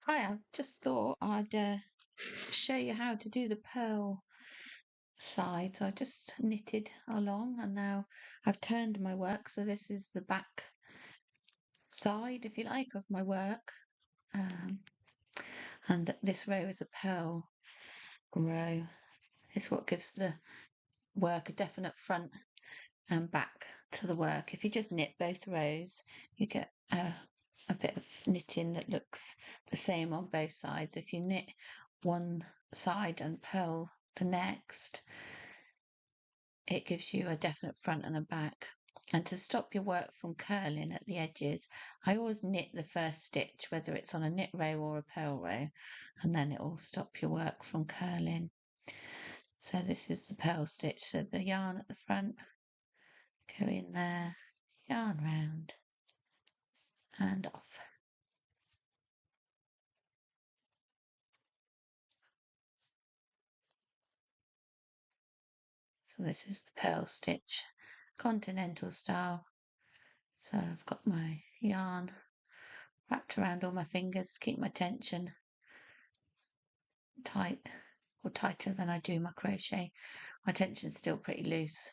Hi, I just thought I'd show you how to do the pearl side. So I just knitted along and now I've turned my work. So this is the back side, if you like, of my work. Um, and this row is a pearl row. It's what gives the work a definite front and back to the work. If you just knit both rows, you get a bit of knitting that looks the same on both sides. If you knit one side and purl the next, it gives you a definite front and a back. And to stop your work from curling at the edges, I always knit the first stitch, whether it's on a knit row or a purl row, and then it will stop your work from curling. So this is the purl stitch. So the yarn at the front, go in there, yarn round and off. So this is the purl stitch, continental style. So I've got my yarn wrapped around all my fingers to keep my tension tight, or tighter than I do my crochet. My tension's still pretty loose,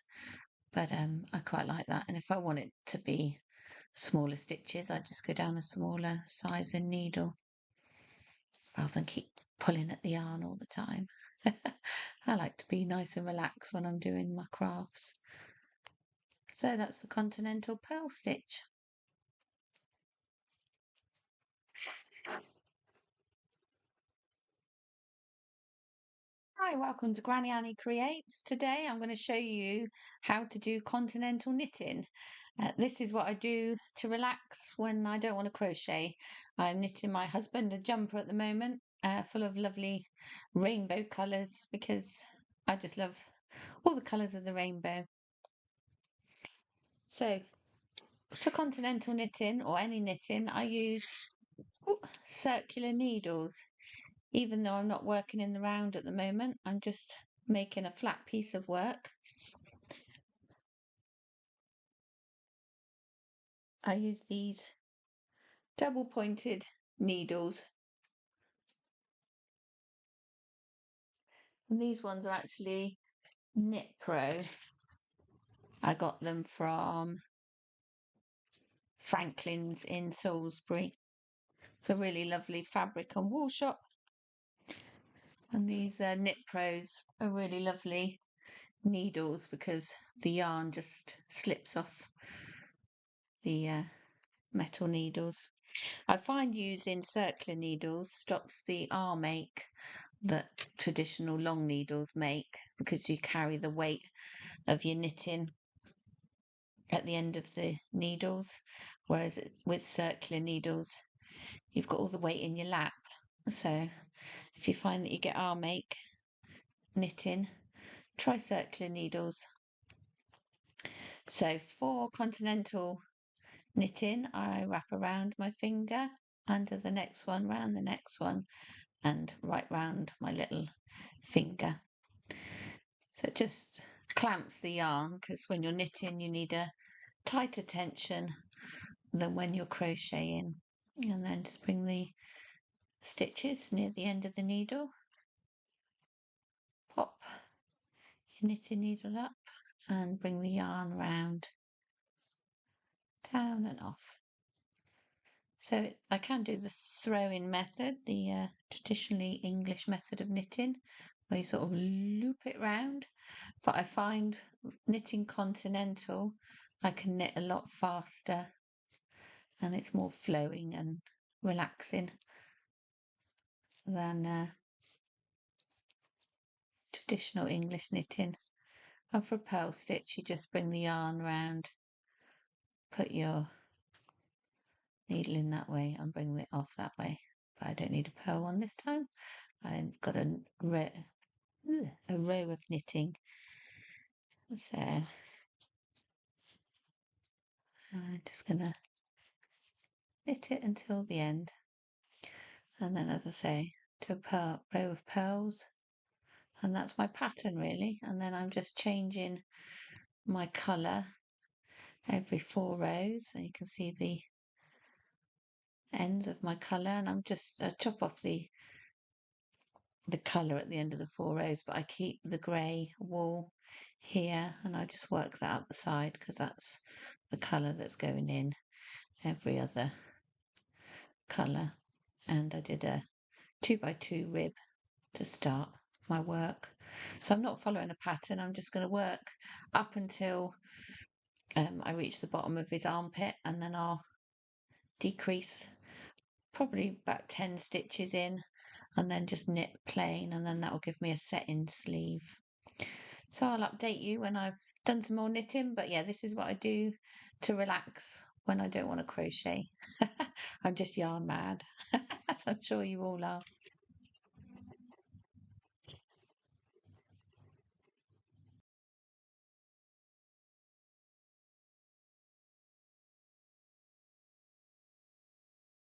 but I quite like that. And if I want it to be smaller stitches, I just go down a smaller size in needle rather than keep pulling at the yarn all the time. I like to be nice and relaxed when I'm doing my crafts. So that's the continental purl stitch. Hi, welcome to Granny Annie Creates. Today I'm going to show you how to do continental knitting. This is what I do to relax when I don't want to crochet. I'm knitting my husband a jumper at the moment, full of lovely rainbow colours because I just love all the colours of the rainbow. So for continental knitting or any knitting, I use circular needles. Even though I'm not working in the round at the moment, I'm just making a flat piece of work. I use these double pointed needles. And these ones are actually Knit Pro. I got them from Franklin's in Salisbury. It's a really lovely fabric and wool shop. And these Knit Pros are really lovely needles because the yarn just slips off the metal needles. I find using circular needles stops the arm ache that traditional long needles make because you carry the weight of your knitting at the end of the needles, whereas with circular needles, you've got all the weight in your lap. So if you find that you get arm ache knitting, try circular needles. So for continental knitting, I wrap around my finger, under the next one, round the next one, and right round my little finger. So it just clamps the yarn because when you're knitting, you need a tighter tension than when you're crocheting. And then just bring the stitches near the end of the needle. Pop your knitting needle up and bring the yarn round, down and off. So I can do the throw-in method, the traditionally English method of knitting, where you sort of loop it round. But I find knitting continental, I can knit a lot faster and it's more flowing and relaxing than traditional English knitting. And for a purl stitch, you just bring the yarn round, put your needle in that way and bring it off that way. But I don't need a purl one this time. I've got a row of knitting. So I'm just going to knit it until the end. And then, as I say, to a row of pearls. And that's my pattern really. And then I'm just changing my colour every 4 rows. And you can see the ends of my colour, and I'm just chop off the colour at the end of the 4 rows, but I keep the grey wool here, and I just work that up the side because that's the colour that's going in every other colour. And I did a 2x2 rib to start my work. So I'm not following a pattern, I'm just going to work up until I reach the bottom of his armpit, and then I'll decrease probably about 10 stitches in, and then just knit plain, and then that will give me a set-in sleeve. So I'll update you when I've done some more knitting, but yeah, this is what I do to relax when I don't want to crochet. I'm just yarn mad, as I'm sure you all are.